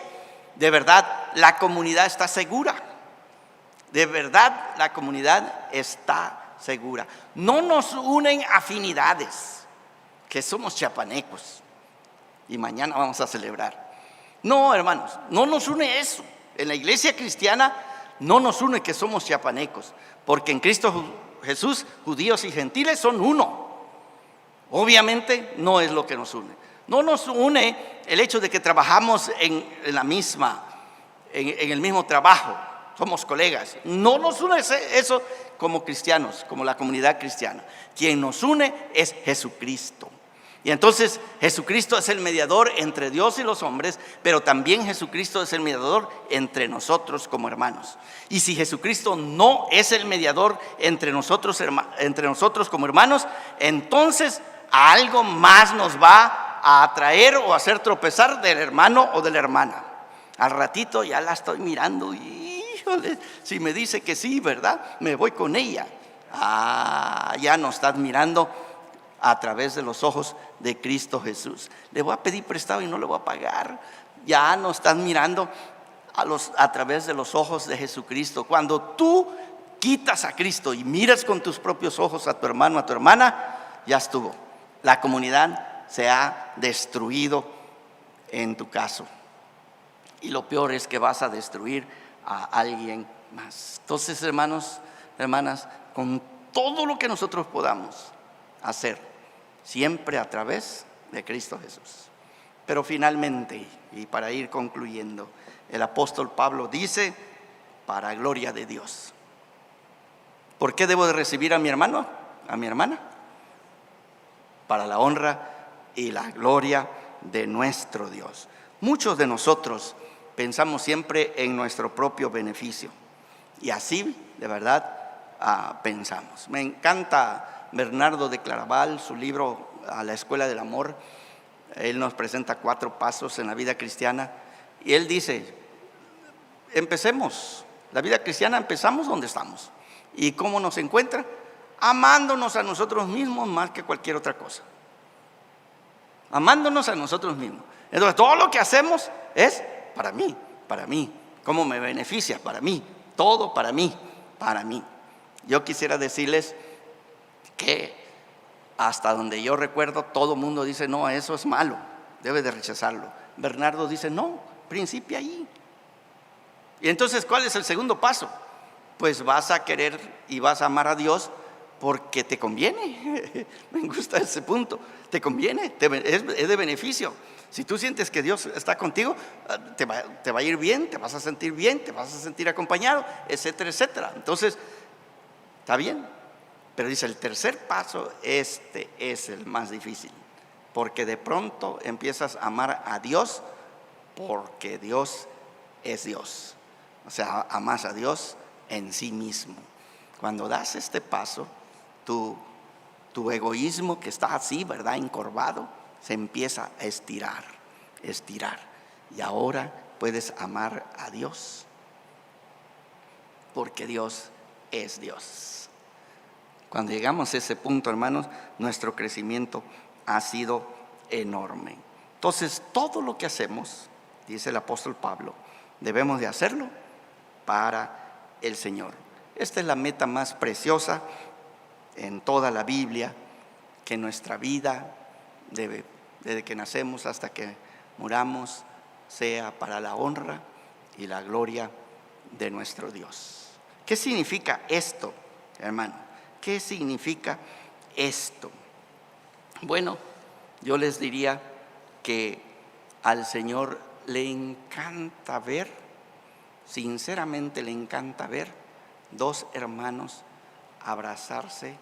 de verdad la comunidad está segura. De verdad la comunidad está segura. No nos unen afinidades, que somos chiapanecos y mañana vamos a celebrar. No, hermanos, no nos une eso. En la iglesia cristiana no nos une que somos chiapanecos, porque en Cristo Jesús judíos y gentiles son uno. Obviamente no es lo que nos une. No nos une el hecho de que trabajamos en el mismo trabajo, somos colegas. No nos une eso como cristianos, como la comunidad cristiana. Quien nos une es Jesucristo. Y entonces Jesucristo es el mediador entre Dios y los hombres, pero también Jesucristo es el mediador entre nosotros como hermanos. Y si Jesucristo no es el mediador entre nosotros como hermanos, entonces algo más nos va a atraer o hacer tropezar del hermano o de la hermana. Al ratito ya la estoy mirando y híjole, si me dice que sí, ¿verdad? Me voy con ella. Ya nos estás mirando a través de los ojos de Cristo Jesús. Le voy a pedir prestado y no le voy a pagar. Ya no estás mirando a través de los ojos de Jesucristo. Cuando tú quitas a Cristo y miras con tus propios ojos a tu hermano, a tu hermana, ya estuvo. La comunidad se ha destruido en tu caso. Y lo peor es que vas a destruir a alguien más. Entonces, hermanos, hermanas, con todo lo que nosotros podamos hacer, siempre a través de Cristo Jesús. Pero finalmente, y para ir concluyendo, el apóstol Pablo dice, para gloria de Dios. ¿Por qué debo de recibir a mi hermano, a mi hermana? Para la honra y la gloria de nuestro Dios. Muchos de nosotros pensamos siempre en nuestro propio beneficio, y así de verdad pensamos. Me encanta Bernardo de Claraval, su libro A la Escuela del Amor. Él nos presenta 4 pasos en la vida cristiana y él dice, empecemos la vida cristiana, empezamos donde estamos. ¿Y cómo nos encuentra? Amándonos a nosotros mismos más que cualquier otra cosa. Amándonos a nosotros mismos. Entonces todo lo que hacemos es para mí, para mí. ¿Cómo me beneficia? Para mí. Todo para mí, para mí. Yo quisiera decirles que hasta donde yo recuerdo todo el mundo dice, no, eso es malo, debe de rechazarlo. Bernardo dice, no, principia ahí. Y entonces, ¿cuál es el segundo paso? Pues vas a querer y vas a amar a Dios porque te conviene. Me gusta ese punto. Te conviene, es de beneficio. Si tú sientes que Dios está contigo, te va a ir bien, te vas a sentir bien, te vas a sentir acompañado, etcétera, etcétera. Entonces, está bien. Pero dice, el tercer paso, este es el más difícil, porque de pronto empiezas a amar a Dios porque Dios es Dios. O sea, amas a Dios en sí mismo. Cuando das este paso, tu egoísmo que está así, ¿verdad?, encorvado, se empieza a estirar. Y ahora puedes amar a Dios porque Dios es Dios. Cuando llegamos a ese punto, hermanos, nuestro crecimiento ha sido enorme. Entonces, todo lo que hacemos, dice el apóstol Pablo, debemos de hacerlo para el Señor. Esta es la meta más preciosa en toda la Biblia, que nuestra vida desde que nacemos hasta que muramos, sea para la honra y la gloria de nuestro Dios. ¿Qué significa esto, hermano? ¿Qué significa esto? Bueno, yo les diría que al Señor le encanta ver, sinceramente le encanta ver 2 hermanos abrazarse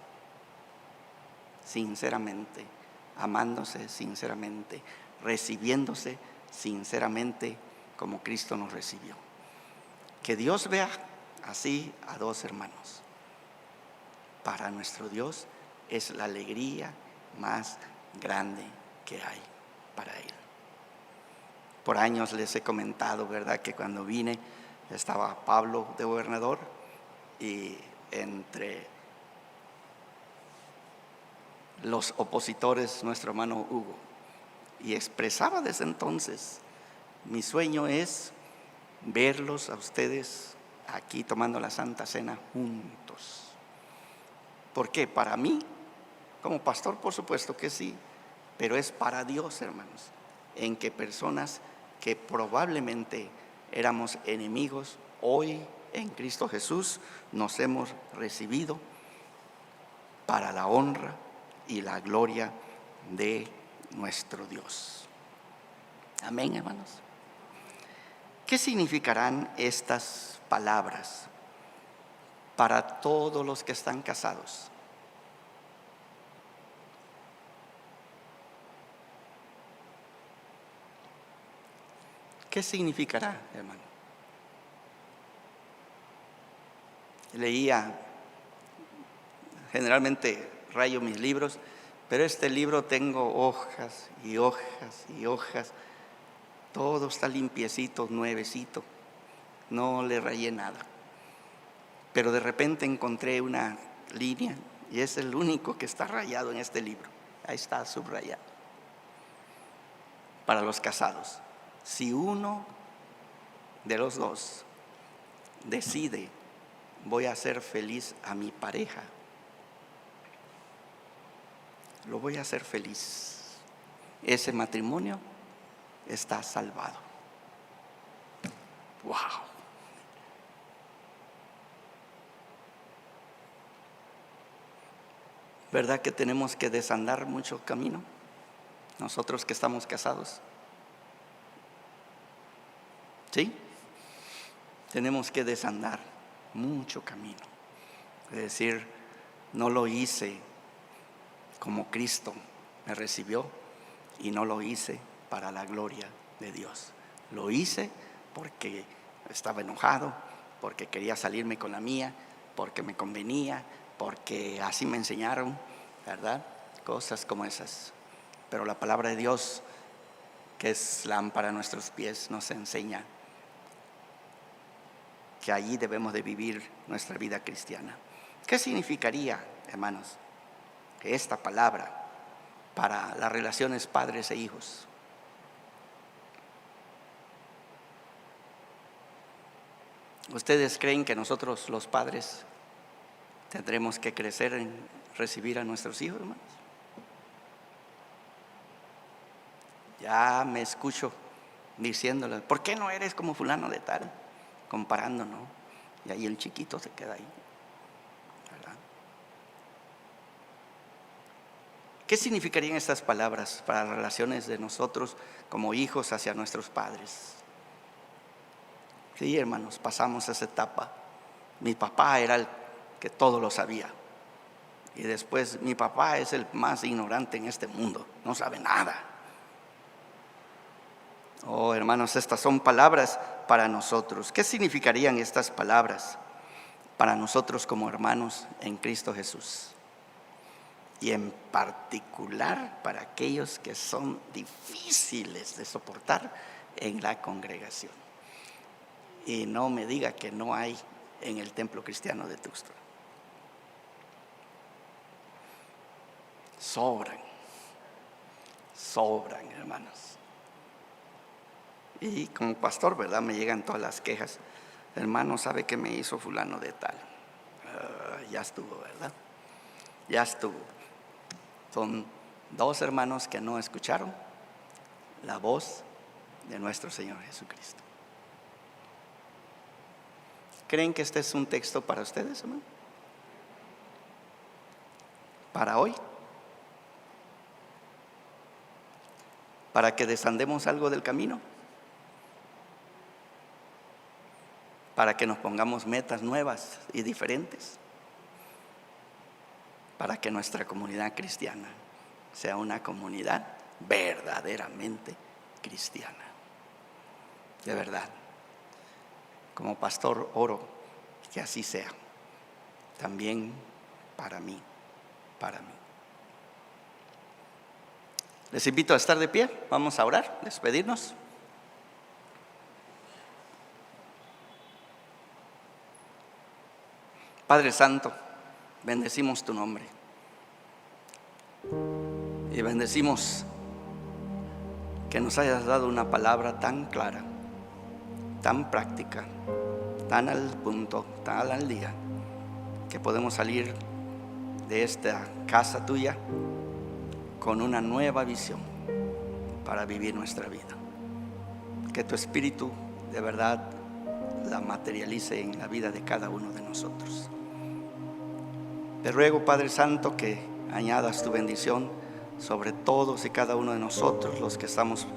sinceramente, amándose sinceramente, recibiéndose sinceramente como Cristo nos recibió. Que Dios vea así a 2 hermanos. Para nuestro Dios es la alegría más grande que hay para Él. Por años les he comentado, ¿verdad?, que cuando vine estaba Pablo de gobernador y entre los opositores nuestro hermano Hugo. Y expresaba desde entonces, mi sueño es verlos a ustedes aquí tomando la Santa Cena juntos. ¿Por qué? Para mí, como pastor, por supuesto que sí, pero es para Dios, hermanos, en que personas que probablemente éramos enemigos, hoy en Cristo Jesús nos hemos recibido para la honra y la gloria de nuestro Dios. Amén, hermanos. ¿Qué significarán estas palabras para todos los que están casados? ¿Qué significará, hermano? Leía, generalmente rayo mis libros, pero este libro tengo hojas y hojas y hojas. Todo está limpiecito, nuevecito. No le rayé nada. Pero de repente encontré una línea y es el único que está rayado en este libro. Ahí está subrayado. Para los casados, si uno de los dos decide, voy a hacer feliz a mi pareja, lo voy a hacer feliz, ese matrimonio está salvado. ¡Wow! ¿Verdad que tenemos que desandar mucho camino? Nosotros que estamos casados. ¿Sí? Tenemos que desandar mucho camino. Es decir, no lo hice como Cristo me recibió y no lo hice para la gloria de Dios. Lo hice porque estaba enojado, porque quería salirme con la mía, porque me convenía, porque así me enseñaron, ¿verdad? Cosas como esas. Pero la palabra de Dios, que es lámpara a nuestros pies, nos enseña que allí debemos de vivir nuestra vida cristiana. ¿Qué significaría, hermanos, que esta palabra para las relaciones padres e hijos? ¿Ustedes creen que nosotros los padres tendremos que crecer en recibir a nuestros hijos, hermanos? Ya me escucho diciéndoles, ¿por qué no eres como fulano de tal? Comparando, ¿no? Y ahí el chiquito se queda ahí, ¿verdad? ¿Qué significarían estas palabras para las relaciones de nosotros como hijos hacia nuestros padres? Sí, hermanos, pasamos esa etapa. Mi papá era el que todo lo sabía. Y después mi papá es el más ignorante en este mundo, no sabe nada. Oh, hermanos, estas son palabras para nosotros. ¿Qué significarían estas palabras para nosotros como hermanos en Cristo Jesús? Y en particular para aquellos que son difíciles de soportar en la congregación. Y no me diga que no hay en el templo cristiano de Tuxtla. Sobran, hermanos. Y como pastor, ¿verdad?, me llegan todas las quejas. Hermano, ¿sabe qué me hizo fulano de tal? Ya estuvo, ¿verdad? Ya estuvo. Son dos hermanos que no escucharon la voz de nuestro Señor Jesucristo. ¿Creen que este es un texto para ustedes, hermano? ¿Para hoy? ¿Para que desandemos algo del camino? ¿Para que nos pongamos metas nuevas y diferentes? Para que nuestra comunidad cristiana sea una comunidad verdaderamente cristiana. De verdad. Como pastor oro que así sea. También para mí. Les invito a estar de pie. Vamos a orar, despedirnos. Padre Santo, bendecimos tu nombre y bendecimos que nos hayas dado una palabra tan clara, tan práctica, tan al punto, tan al día, que podemos salir de esta casa tuya con una nueva visión para vivir nuestra vida. Que tu Espíritu de verdad la materialice en la vida de cada uno de nosotros. Te ruego, Padre Santo, que añadas tu bendición sobre todos y cada uno de nosotros, los que estamos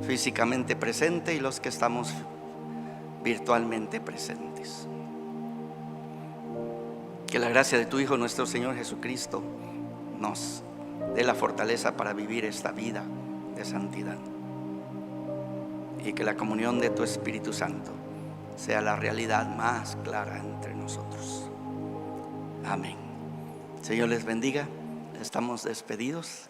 físicamente presentes y los que estamos virtualmente presentes. Que la gracia de tu Hijo, nuestro Señor Jesucristo, nos dé la fortaleza para vivir esta vida de santidad, y que la comunión de tu Espíritu Santo sea la realidad más clara entre nosotros. Amén. Señor les bendiga. Estamos despedidos.